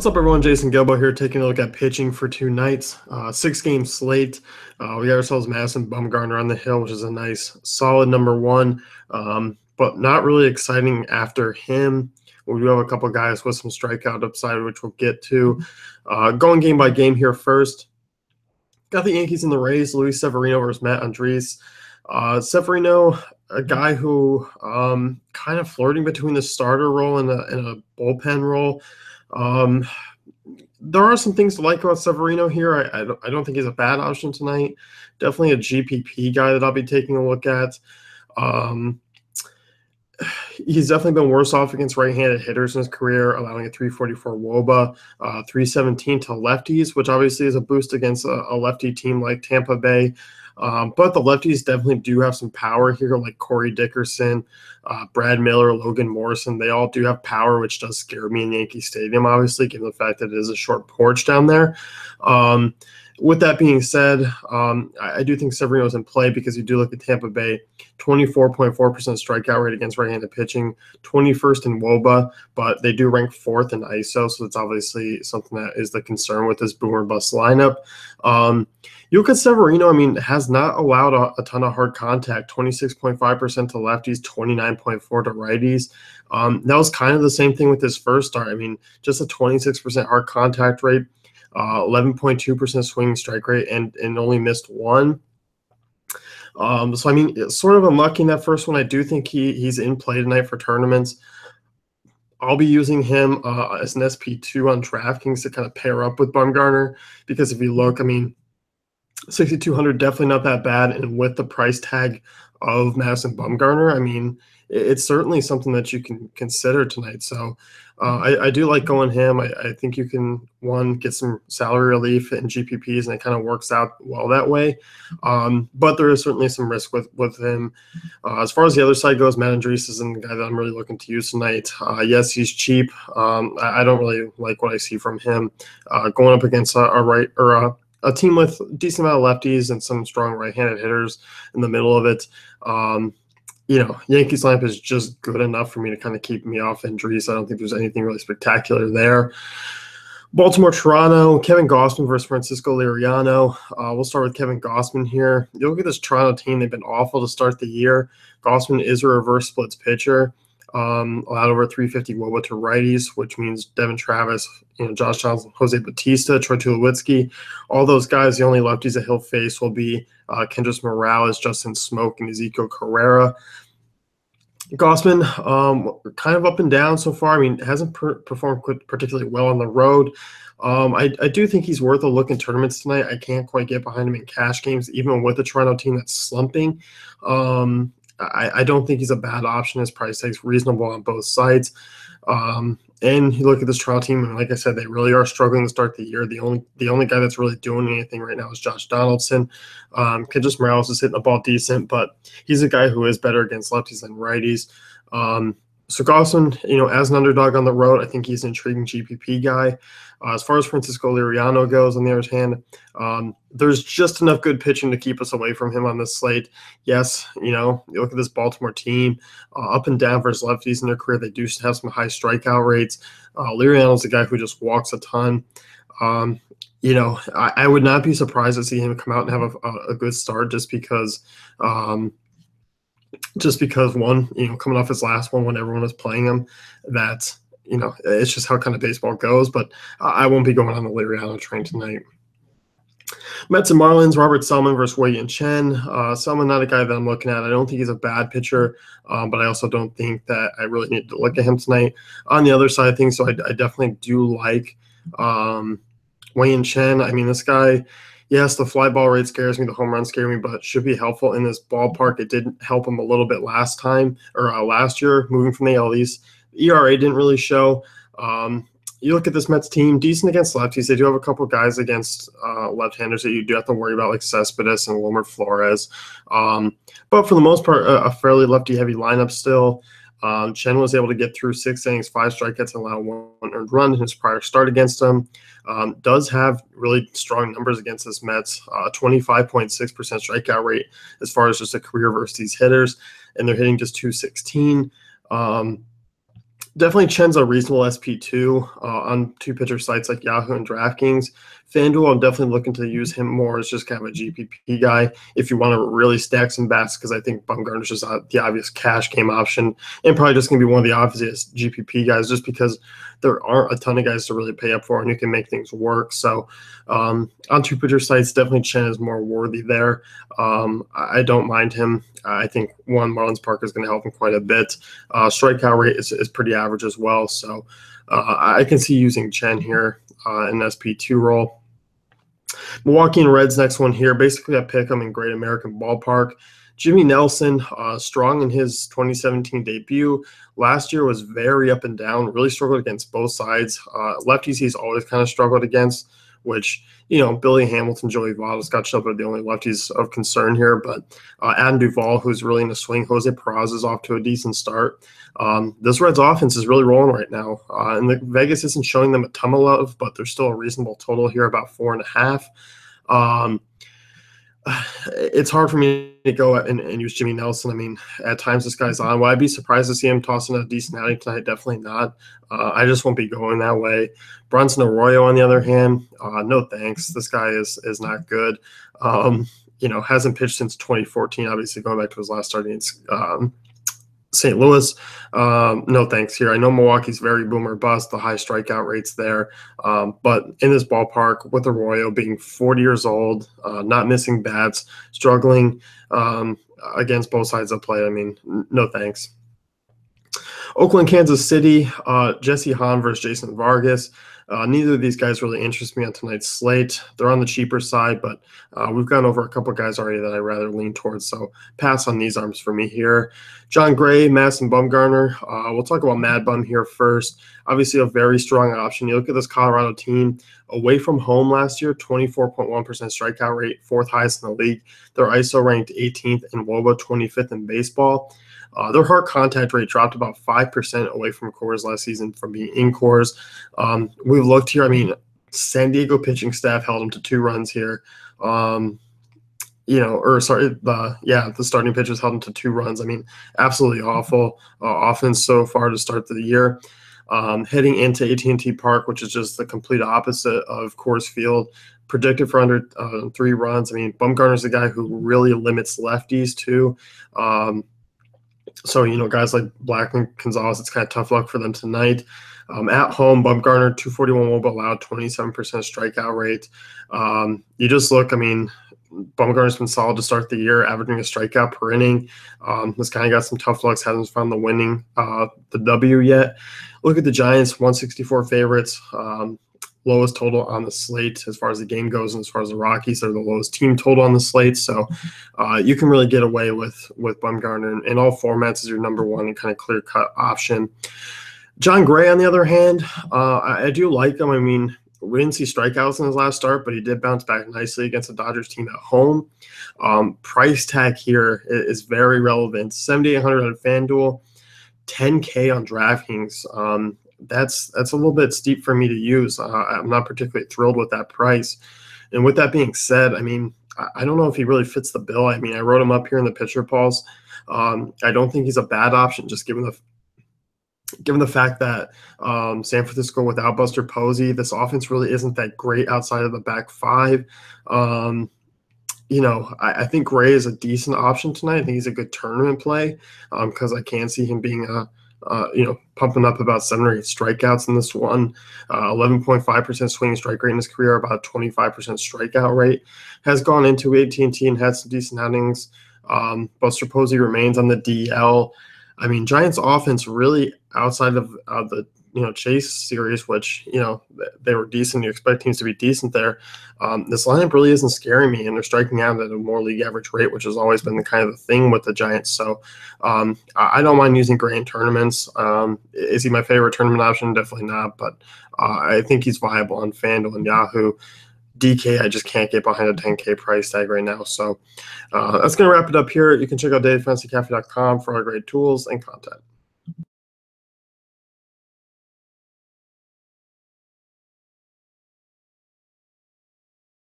What's up, everyone? Jason Gelbo here, taking a look at pitching for two nights. 6-game slate. We got ourselves Madison Bumgarner on the hill, which is a nice, solid number one, but not really exciting after him. We do have a couple guys with some strikeout upside, which we'll get to. Going game by game here first. Got the Yankees and the Rays. Luis Severino versus Matt Andriese. Severino, a guy who kind of flirting between the starter role and a bullpen role. There are some things to like about Severino here. I don't think he's a bad option tonight. Definitely a GPP guy that I'll be taking a look at. He's definitely been worse off against right-handed hitters in his career, allowing a 344 WOBA, 317 to lefties, which obviously is a boost against a lefty team like Tampa Bay. But the lefties definitely do have some power here, like Corey Dickerson, Brad Miller, Logan Morrison. They all do have power, which does scare me in Yankee Stadium, obviously, given the fact that it is a short porch down there. With that being said, I do think Severino's in play because you do look at Tampa Bay, 24.4% strikeout rate against right-handed pitching, 21st in WOBA, but they do rank 4th in ISO, so it's obviously something that is the concern with this boomer bust lineup. You look at Severino, I mean, has not allowed a ton of hard contact, 26.5% to lefties, 29.4% to righties. That was kind of the same thing with his first start. I mean, just a 26% hard contact rate, 11.2% swinging strike rate, and only missed one. So, I mean, it's sort of unlucky in that first one. I do think he's in play tonight for tournaments. I'll be using him as an SP2 on DraftKings to kind of pair up with Bumgarner because if you look, I mean, 6,200 definitely not that bad, and with the price tag of Madison Bumgarner, I mean, it's certainly something that you can consider tonight. So I do like going him. I think you can, one, get some salary relief in GPPs, and it kind of works out well that way. But there is certainly some risk with him. As far as the other side goes, Matt Andriese is the guy that I'm really looking to use tonight. Yes, he's cheap. I don't really like what I see from him going up against a team with a decent amount of lefties and some strong right-handed hitters in the middle of it. Yankees lineup is just good enough for me to kind of keep me off Andriese. I don't think there's anything really spectacular there. Baltimore, Toronto, Kevin Gausman versus Francisco Liriano. We'll start with Kevin Gausman here. You look at this Toronto team, they've been awful to start the year. Gausman is a reverse splits pitcher. Allowed over 350 WOBA to righties, which means Devin Travis, Josh Johnson, Jose Bautista, Troy Tulowitzki, all those guys. The only lefties that he'll face will be Kendrys Morales, Justin Smoke, and Ezekiel Carrera. Gausman, kind of up and down so far. I mean, hasn't performed particularly well on the road. I do think he's worth a look in tournaments tonight. I can't quite get behind him in cash games, even with the Toronto team that's slumping. I don't think he's a bad option. His price tag's reasonable on both sides. And you look at this Toronto team, and like I said, they really are struggling to start the year. The only guy that's really doing anything right now is Josh Donaldson. Kendrys Morales is hitting the ball decent, but he's a guy who is better against lefties than righties. So Gausman, as an underdog on the road, I think he's an intriguing GPP guy. As far as Francisco Liriano goes, on the other hand, there's just enough good pitching to keep us away from him on this slate. Yes, you look at this Baltimore team, up and down versus lefties in their career. They do have some high strikeout rates. Liriano's a guy who just walks a ton. I would not be surprised to see him come out and have a good start just because one, coming off his last one when everyone was playing him, that, it's just how kind of baseball goes. But I won't be going on the Liriano train tonight. Mets and Marlins, Robert Selman versus Wei Chen. Selman, not a guy that I'm looking at. I don't think he's a bad pitcher, but I also don't think that I really need to look at him tonight. On the other side of things, so I definitely do like Wei Chen. I mean, this guy, yes, the fly ball rate scares me, the home run scare me, but should be helpful in this ballpark. It did help him a little bit last year, moving from the AL East. ERA didn't really show. You look at this Mets team, decent against lefties. They do have a couple of guys against left-handers that you do have to worry about, like Cespedes and Wilmer Flores. But for the most part, a fairly lefty-heavy lineup still. Chen was able to get through 6 innings, 5 strikeouts, and allow 1 earned run in his prior start against them. Does have really strong numbers against this Mets, 25.6% strikeout rate as far as just a career versus these hitters, and they're hitting just 216. Definitely Chen's a reasonable SP2 on two-pitcher sites like Yahoo and DraftKings. FanDuel, I'm definitely looking to use him more as just kind of a GPP guy if you want to really stack some bats, because I think Bumgarner's just the obvious cash game option and probably just going to be one of the obvious GPP guys just because there aren't a ton of guys to really pay up for and you can make things work. So on two-pitcher sites, definitely Chen is more worthy there. I don't mind him. I think Marlins Park is going to help him quite a bit. Strikeout rate is pretty average as well. So I can see using Chen here in SP2 role. Milwaukee and Reds next one here. Basically, I pick him in Great American Ballpark. Jimmy Nelson, strong in his 2017 debut. Last year was very up and down, really struggled against both sides. Lefties he's always kind of struggled against, which, Billy Hamilton, Joey Votto, Scott Schilper are the only lefties of concern here. But Adam Duvall, who's really in the swing, Jose Peraza is off to a decent start. This Reds offense is really rolling right now. And the Vegas isn't showing them a ton of love, but there's still a reasonable total here, about 4.5. It's hard for me to go and use Jimmy Nelson. I mean, at times this guy's on. Will I be surprised to see him tossing a decent outing tonight? Definitely not. I just won't be going that way. Bronson Arroyo, on the other hand, no thanks. This guy is not good. Hasn't pitched since 2014, obviously going back to his last start against St. Louis. No thanks here. I know Milwaukee's very boomer bust, the high strikeout rates there. But in this ballpark, with Arroyo being 40 years old, not missing bats, struggling against both sides of play, I mean, no thanks. Oakland, Kansas City, Jesse Hahn versus Jason Vargas. Neither of these guys really interest me on tonight's slate. They're on the cheaper side, but we've gone over a couple guys already that I rather lean towards, so pass on these arms for me here. John Gray, Madison Bumgarner. We'll talk about Mad Bum here first. Obviously a very strong option. You look at this Colorado team, away from home last year, 24.1% strikeout rate, fourth highest in the league. Their ISO ranked 18th and WOBA 25th in baseball. Their hard contact rate dropped about 5% away from Coors last season from being in Coors. We've looked here. I mean, San Diego pitching staff held them to 2 runs here. The starting pitchers held them to 2 runs. I mean, absolutely awful offense so far to start the year. Heading into AT&T Park, which is just the complete opposite of Coors Field, predicted for under 3 runs. I mean, Bumgarner's a guy who really limits lefties too. So, guys like Blackman, Gonzalez, it's kind of tough luck for them tonight. At home, Bumgarner, 241 WOBA allowed, 27% strikeout rate. You just look, I mean, Bumgarner's been solid to start the year, averaging a strikeout per inning. This kind of got some tough lucks, hasn't found the W yet. Look at the Giants, 164 favorites. Lowest total on the slate as far as the game goes, and as far as the Rockies, they're the lowest team total on the slate. So you can really get away with Bumgarner in all formats as your number one and kind of clear-cut option. John Gray, on the other hand, I do like him. I mean, we didn't see strikeouts in his last start, but he did bounce back nicely against the Dodgers team at home. Price tag here is very relevant. $7,800 on FanDuel, $10K on DraftKings. That's a little bit steep for me to use. I'm not particularly thrilled with that price. And with that being said, I mean, I don't know if he really fits the bill. I mean, I wrote him up here in the pitcher polls. I don't think he's a bad option, just given the fact that San Francisco without Buster Posey, this offense really isn't that great outside of the back 5. I think Gray is a decent option tonight. I think he's a good tournament play because I can see him being pumping up about 7 or 8 strikeouts in this one. 11.5% swing strike rate in his career, about 25% strikeout rate. Has gone into AT&T and had some decent outings. Buster Posey remains on the DL. I mean, Giants offense really outside of the Chase series, which they were decent. You expect teams to be decent there. This lineup really isn't scaring me, and they're striking out at a more league average rate, which has always been the kind of the thing with the Giants. So I don't mind using Gray in tournaments. Is he my favorite tournament option? Definitely not, but I think he's viable on FanDuel and Yahoo. DK, I just can't get behind a 10K price tag right now. So that's going to wrap it up here. You can check out dailyfantasycafe.com for our great tools and content.